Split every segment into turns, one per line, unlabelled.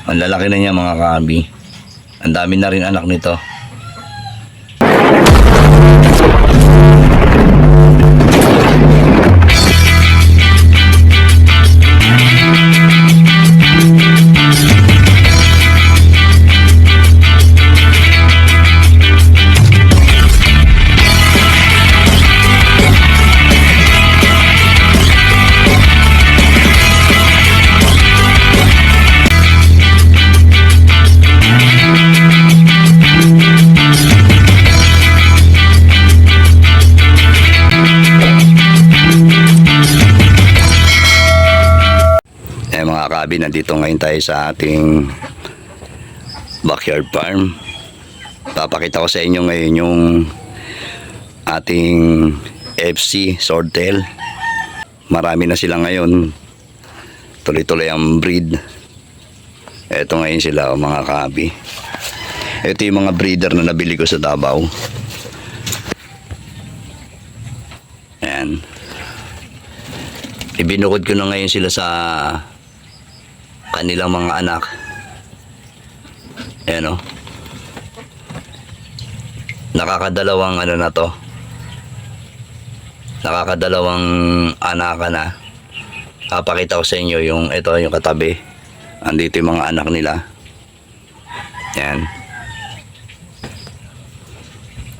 Ang lalaki na niya mga kabi. Ang dami na rin anak nito. Mga kabi, nandito ngayon tayo sa ating backyard farm. Papakita ko sa inyo ngayon yung ating FC Swordtail. Marami na sila ngayon, tuloy-tuloy ang breed. Ito ngayon sila mga kabi. Ito yung mga breeder na nabili ko sa Davao. Ayan, ibinukod ko na ngayon sila sa kanilang mga anak. Ayan o. Nakakadalawang ano na to. Nakakadalawang anak na. Papakita ko sa inyo yung ito yung katabi. Andito yung mga anak nila. Ayan.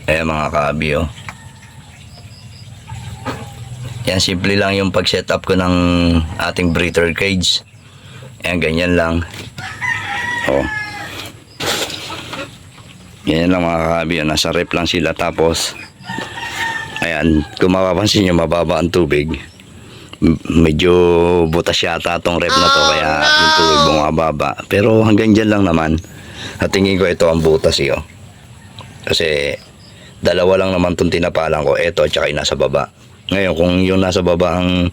Ayan mga kabi o. Yan, simple lang yung pag-setup ko ng ating breeder cage. Ayan, ganyan lang. Oh. Ganyan lang mga kabi. Nasa rep lang sila. Tapos, ayan, kung mapapansin nyo, mababa ang tubig. Medyo butas yata itong rep na to. Kaya yung tubig bumababa. Pero hanggang dyan lang naman. At tingin ko ito ang butas yun. Kasi, dalawa lang naman itong tinapalan ko. Ito at saka yung nasa baba. Ngayon, kung yung nasa baba ang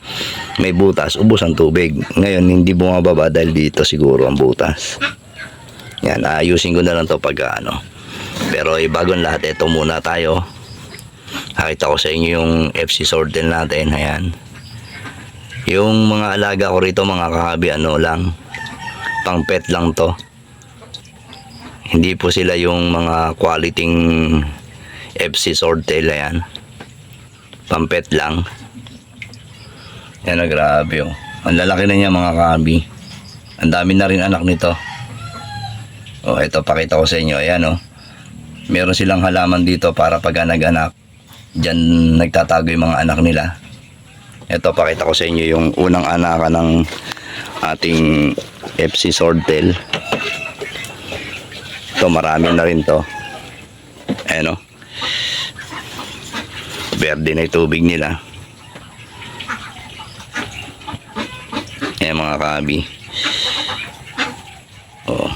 may butas, ubos ang tubig. Ngayon, hindi bumababa dahil dito siguro ang butas. Yan, ayusin ko na lang to pag ano. Pero bagong lahat, ito muna tayo. Nakita ko sa inyo yung FC Swordtail natin. Ayan. Yung mga alaga ko rito, mga kakabi, ano lang, pang pet lang to. Hindi po sila yung mga quality FC Swordtail. Ayan, pampet lang. Yan na, grabe oh. Ang lalaki na niya mga kabi. Ang dami na rin anak nito. Oh, ito pakita ko sa inyo. Ayan oh. Meron silang halaman dito para pag nag-anak, diyan nagtatago yung mga anak nila. Ito pakita ko sa inyo yung unang anakan ng ating FC Swordtail. Ito marami na rin to. Ayan oh. Berde na yung tubig nila. Ayan mga kabi. Oh.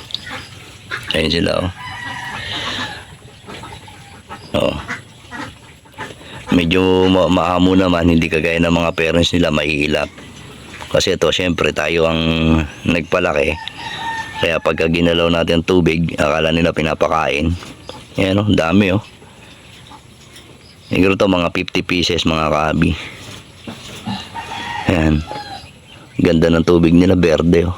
Ayan sila oh. Oh. Medyo maamo naman, hindi kagaya ng mga parents nila mahihilap. Kasi ito syempre tayo ang nagpalaki. Kaya pagka ginalaw natin tubig, akala nila pinapakain. Ayan oh, dami oh. Siguro to mga 50 pieces mga kabi. Ayan. Ganda ng tubig nila, berde oh.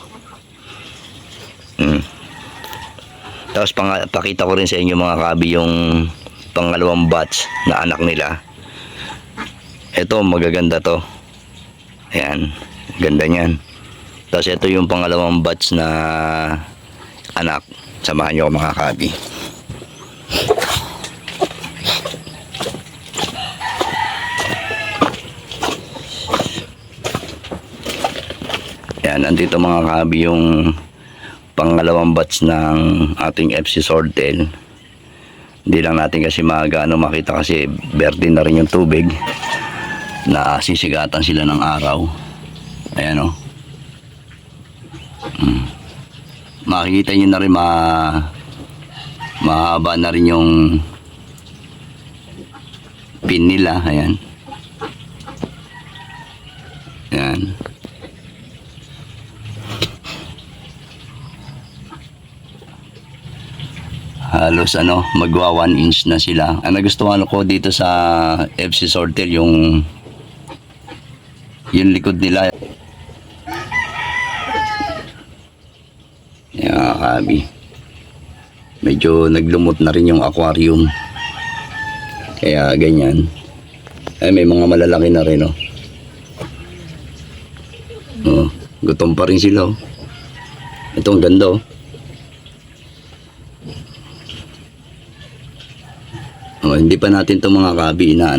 Tapos pakita ko rin sa inyo mga kabi yung pangalawang batch na anak nila. Ito magaganda to. Ayan, ganda niyan. Tapos ito yung pangalawang batch na anak. Samahan nyo mga kabi. Yan, nandito mga kabi yung pangalawang batch ng ating FC Swordtail. Hindi lang natin kasi magano makita kasi berde na rin yung tubig. Nasisigatan sila ng araw. Ayan o. Makikita nyo na rin mahaba na rin yung pin nila. Ayan. Ayan. Halos magwa 1 inch na sila. Ang nagustuhan ko dito sa FC Swordtail yung likod nila. Yan. mga kabi. Medyo naglumot na rin yung aquarium. Kaya ganyan. Ay, may mga malalaki na rin, oh. Oh, gutom pa rin sila, oh. Ito ang ganda, oh. Oh, hindi pa natin itong mga kabi na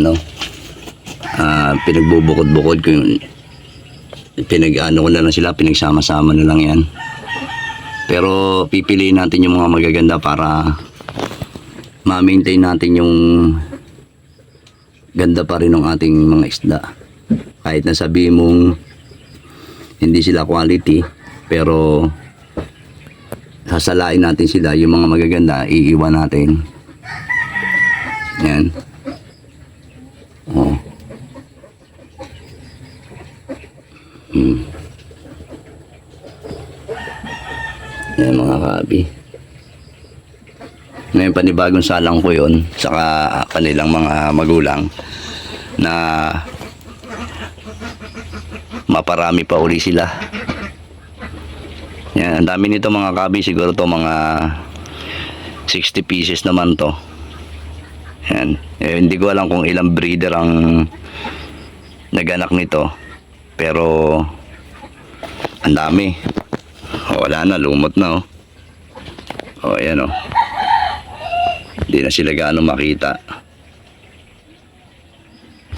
pinagbubukod-bukod ko yung ko na lang sila, pinagsama-sama na lang yan. Pero pipiliin natin yung mga magaganda para ma-maintain natin yung ganda pa rin ng ating mga isda. Kahit na sabihin mong hindi sila quality, pero sasalain natin sila, yung mga magaganda iiwan natin. Yan. Oh. Yan mga kabi. Ngayon panibagong salang ko yun, saka kanilang mga magulang na maparami pa uli sila. Yan, ang dami nito mga kabi, siguro to mga 60 pieces naman to. Yan. Hindi ko alam kung ilang breeder ang naganak nito, pero ang dami. Wala na, lumot na, oh. Oh, ayan, oh. Hindi na sila gaano makita.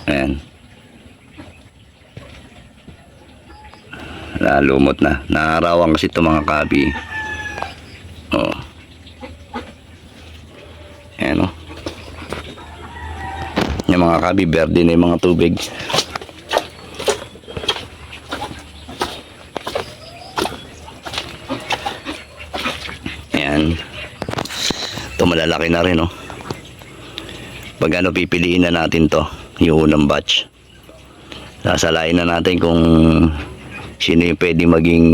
Ayan. Lumot na. Naarawan kasi ito mga kabi. Oh. Ayan, oh. Yung mga kabi, berde na yung mga tubig. Ayan. Ito malalaki na rin, oh. Pag pipiliin na natin to, yung unang batch. Sasalain na natin kung sino yung pwede maging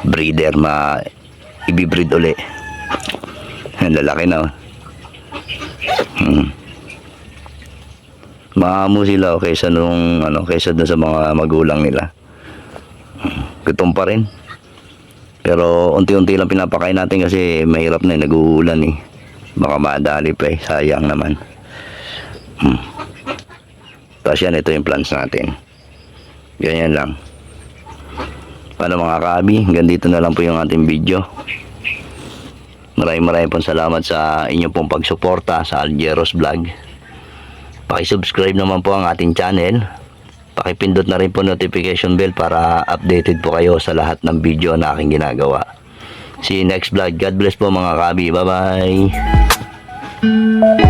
breeder, ibibreed uli. Ang lalaki na, oh. Maamo sila, kaysa nung kaysa dun sa mga magulang nila. Gutom pa rin. Pero unti-unti lang pinapakain natin kasi mahirap na, nag-uulan eh. Baka madali pa eh, sayang naman. Tapos yan, ito yung plants natin. Ganyan lang. Paano mga kabi, hanggang dito na lang po yung ating video. Maraming pong salamat sa inyong pong pagsuporta sa Aljeros Vlog. Paki-subscribe naman po ang ating channel. Pakipindot na rin po notification bell para updated po kayo sa lahat ng video na aking ginagawa. See you next vlog. God bless po mga kabi. Bye bye.